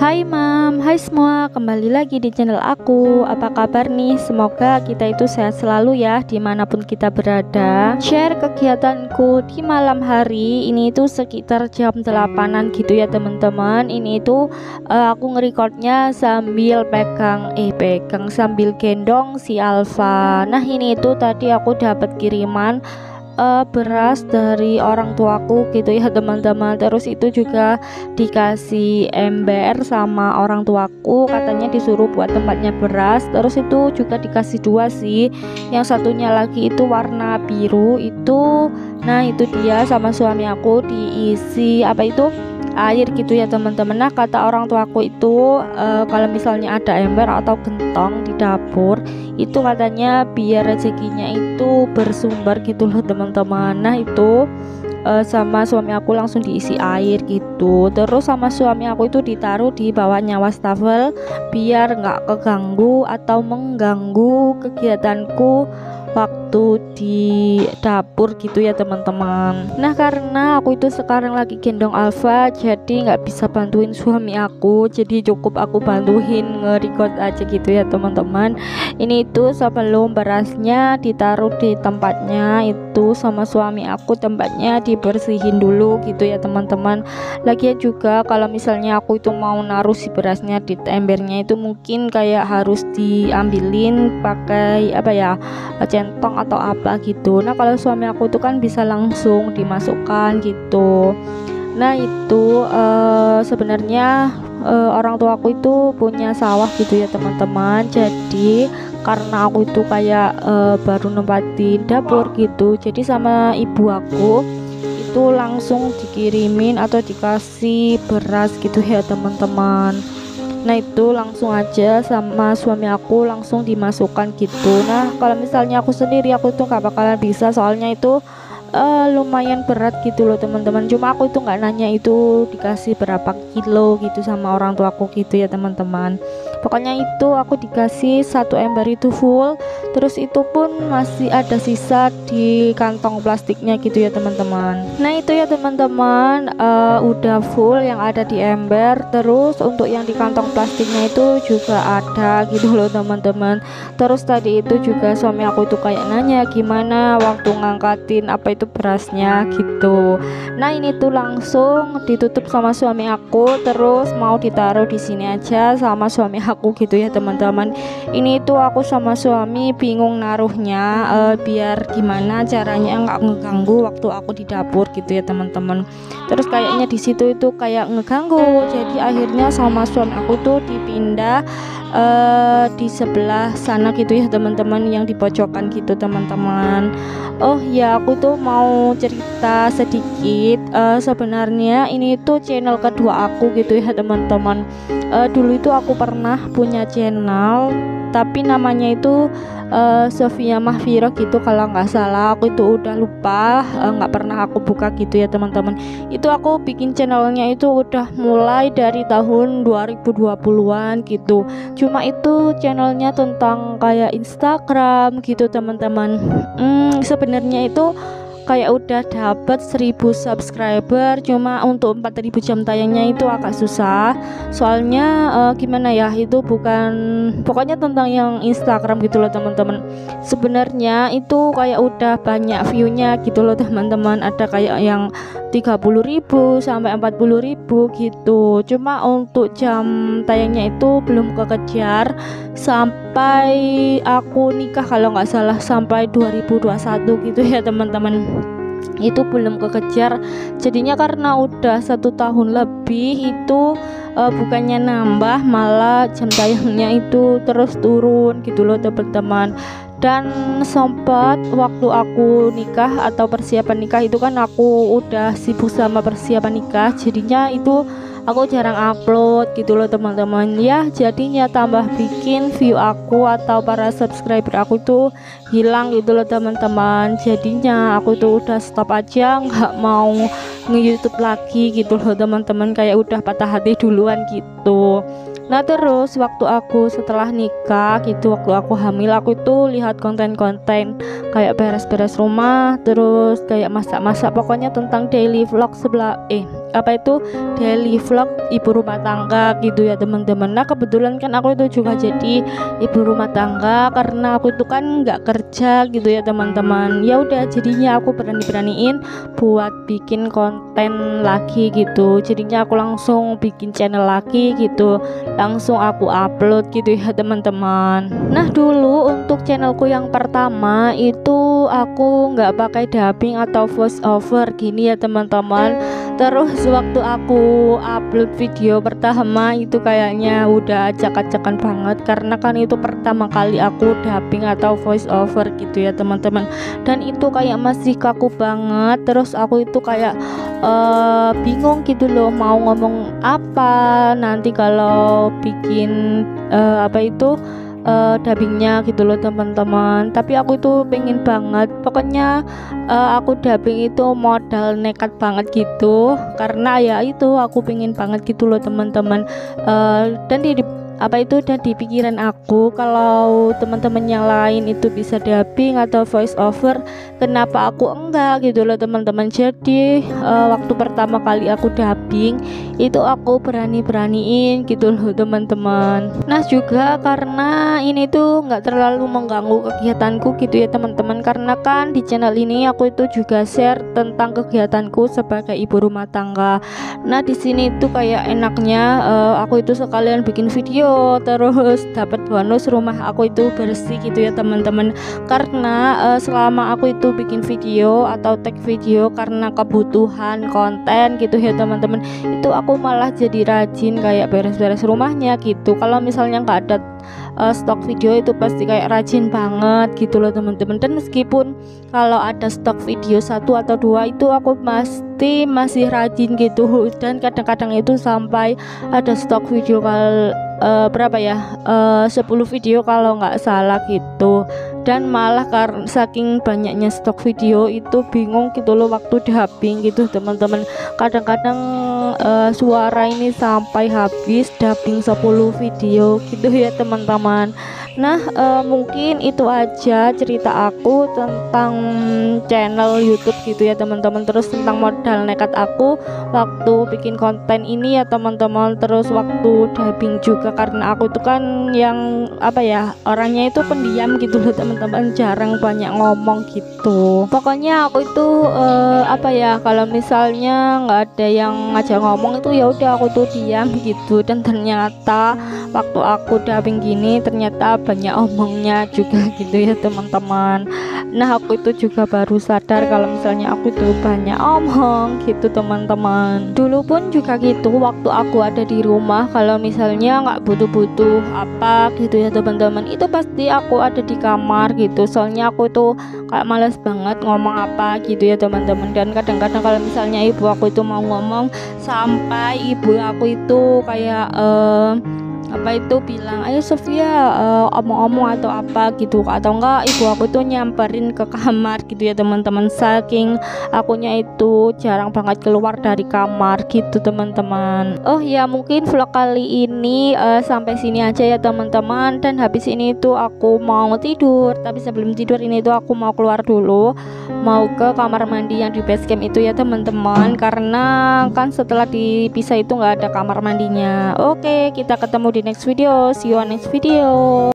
Hai Mam, hai semua, kembali lagi di channel aku. Apa kabar nih? Semoga kita itu sehat selalu ya, dimanapun kita berada. Share kegiatanku di malam hari, ini itu sekitar jam 8-an gitu ya teman-teman. Ini itu aku ngerecordnya sambil sambil gendong si Alfa. Nah ini itu tadi aku dapat kiriman beras dari orang tuaku gitu ya teman-teman. Terus itu juga dikasih ember sama orang tuaku, katanya disuruh buat tempatnya beras. Terus itu juga dikasih dua sih, yang satunya lagi itu warna biru itu. Nah itu dia sama suami aku diisi apa itu air gitu ya teman-teman. Nah kata orang tuaku itu kalau misalnya ada ember atau gentong di dapur itu katanya biar rezekinya itu bersumber gitu loh teman-teman. Nah itu sama suami aku langsung diisi air gitu. Terus sama suami aku itu ditaruh di bawahnya wastafel biar nggak keganggu atau mengganggu kegiatanku waktu di dapur gitu ya teman-teman. Nah karena aku itu sekarang lagi gendong Alfa, jadi nggak bisa bantuin suami aku, jadi cukup aku bantuin nge-record aja gitu ya teman-teman. Ini itu sebelum berasnya ditaruh di tempatnya itu sama suami aku, tempatnya dibersihin dulu gitu ya teman-teman. Lagian juga kalau misalnya aku itu mau naruh si berasnya di embernya itu mungkin kayak harus diambilin pakai apa ya, centong atau apa gitu. Nah kalau suami aku itu kan bisa langsung dimasukkan gitu. Nah itu sebenarnya orang tua aku itu punya sawah gitu ya teman-teman. Jadi karena aku itu kayak baru nempatin dapur gitu, jadi sama ibu aku itu langsung dikirimin atau dikasih beras gitu ya teman-teman. Nah itu langsung aja sama suami aku langsung dimasukkan gitu. Nah kalau misalnya aku sendiri aku itu nggak bakalan bisa, soalnya itu lumayan berat gitu loh teman-teman. Cuma aku itu nggak nanya itu dikasih berapa kilo gitu sama orang tua aku gitu ya teman-teman. Pokoknya itu aku dikasih satu ember itu full, terus itu pun masih ada sisa di kantong plastiknya gitu ya teman-teman. Nah itu ya teman-teman, udah full yang ada di ember. Terus untuk yang di kantong plastiknya itu juga ada gitu loh teman-teman. Terus tadi itu juga suami aku itu kayak nanya gimana waktu ngangkatin apa itu berasnya gitu. Nah ini tuh langsung ditutup sama suami aku, terus mau ditaruh di sini aja sama suami aku gitu ya teman-teman. Ini tuh aku sama suami bingung naruhnya biar gimana caranya nggak ngeganggu waktu aku di dapur gitu ya teman-teman. Terus kayaknya di situ itu kayak ngeganggu, jadi akhirnya sama suami aku tuh dipindah di sebelah sana gitu ya teman-teman, yang di pojokan gitu teman-teman. Oh ya aku tuh mau cerita sedikit, sebenarnya ini tuh channel kedua aku gitu ya teman-teman. Dulu itu aku pernah punya channel tapi namanya itu Sofia Mahfiro gitu kalau nggak salah. Aku itu udah lupa, nggak pernah aku buka gitu ya teman-teman. Itu aku bikin channelnya itu udah mulai dari tahun 2020-an gitu. Cuma itu channelnya tentang kayak Instagram gitu teman-teman. Sebenarnya itu kayak udah dapat 1000 subscriber, cuma untuk 4000 jam tayangnya itu agak susah. Soalnya gimana ya, itu bukan, pokoknya tentang yang Instagram gitu loh teman-teman. Sebenarnya itu kayak udah banyak view-nya gitu loh teman-teman. Ada kayak yang 30.000 sampai 40.000 gitu. Cuma untuk jam tayangnya itu belum kekejar sampai aku nikah kalau nggak salah, sampai 2021 gitu ya teman-teman. Itu belum kekejar, jadinya karena udah 1 tahun lebih itu bukannya nambah, malah jam tayangnya itu terus turun gitu loh teman-teman. Dan sempat waktu aku nikah atau persiapan nikah itu kan aku udah sibuk sama persiapan nikah, jadinya itu aku jarang upload gitu loh teman-teman ya. Jadinya tambah bikin view aku atau para subscriber aku tuh hilang gitu loh teman-teman. Jadinya aku tuh udah stop aja, nggak mau nge-YouTube lagi gitu loh teman-teman, kayak udah patah hati duluan gitu. Nah terus waktu aku setelah nikah gitu, waktu aku hamil, aku itu lihat konten-konten kayak beres-beres rumah, terus kayak masak-masak, pokoknya tentang daily vlog apa itu daily vlog ibu rumah tangga gitu ya teman-teman. Nah kebetulan kan aku itu juga jadi ibu rumah tangga karena aku itu kan nggak kerja gitu ya teman-teman. Ya udah jadinya aku beraniin buat bikin konten lagi gitu. Jadinya aku langsung bikin channel lagi gitu, langsung aku upload gitu ya teman-teman. Nah dulu untuk channelku yang pertama itu aku nggak pakai dubbing atau voice over gini ya teman-teman. Terus waktu aku upload video pertama itu kayaknya udah acak-acakan banget karena kan itu pertama kali aku dubbing atau voice over gitu ya teman-teman. Dan itu kayak masih kaku banget. Terus aku itu kayak bingung gitu loh mau ngomong apa nanti kalau bikin apa itu dubbingnya gitu loh teman-teman. Tapi aku itu pengen banget, pokoknya aku dubbing itu modal nekat banget gitu karena ya itu aku pengen banget gitu loh teman-teman. Dan dan di pikiran aku kalau teman-teman yang lain itu bisa dubbing atau voice over, kenapa aku enggak gitu loh teman-teman. Jadi waktu pertama kali aku dubbing itu aku beraniin gitu loh teman-teman. Nah juga karena ini tuh nggak terlalu mengganggu kegiatanku gitu ya teman-teman, karena kan di channel ini aku itu juga share tentang kegiatanku sebagai ibu rumah tangga. Nah di sini tuh kayak enaknya aku itu sekalian bikin video terus dapat bonus rumah aku itu bersih gitu ya teman-teman. Karena selama aku itu bikin video atau tag video karena kebutuhan konten gitu ya teman-teman, itu aku malah jadi rajin kayak beres-beres rumahnya gitu. Kalau misalnya nggak ada stok video itu pasti kayak rajin banget gitu loh teman-teman. Dan meskipun kalau ada stok video 1 atau 2 itu aku masih rajin gitu, dan kadang-kadang itu sampai ada stok video berapa ya 10 video kalau nggak salah gitu. Dan malah karena saking banyaknya stok video itu bingung gitu loh waktu dubbing gitu teman-teman. Kadang-kadang suara ini sampai habis dubbing 10 video gitu ya teman-teman. Nah mungkin itu aja cerita aku tentang channel YouTube gitu ya teman-teman. Terus tentang modal nekat aku waktu bikin konten ini ya teman-teman. Terus waktu dubbing juga karena aku itu kan yang apa ya, orangnya itu pendiam gitu loh teman-teman, jarang banyak ngomong gitu. Pokoknya aku itu apa ya, kalau misalnya nggak ada yang ngajak ngomong itu ya udah aku tuh diam gitu. Dan ternyata waktu aku dubbing gini ternyata banyak omongnya juga gitu ya teman-teman. Nah aku itu juga baru sadar kalau misalnya aku itu banyak omong gitu teman-teman. Dulu pun juga gitu waktu aku ada di rumah, kalau misalnya nggak butuh apa gitu ya teman-teman, itu pasti aku ada di kamar gitu. Soalnya aku itu kayak males banget ngomong apa gitu ya teman-teman. Dan kadang-kadang kalau misalnya ibu aku itu mau ngomong, sampai ibu aku itu kayak apa itu bilang, ayo Sofia omong-omong atau apa gitu, atau enggak ibu aku tuh nyamperin ke kamar gitu ya teman-teman. Saking akunya itu jarang banget keluar dari kamar gitu teman-teman. Oh ya mungkin vlog kali ini sampai sini aja ya teman-teman. Dan habis ini tuh aku mau tidur, tapi sebelum tidur ini tuh aku mau keluar dulu, mau ke kamar mandi yang di basecamp itu ya teman-teman, karena kan setelah dipisah itu nggak ada kamar mandinya. Oke, kita ketemu di next video. See you on next video.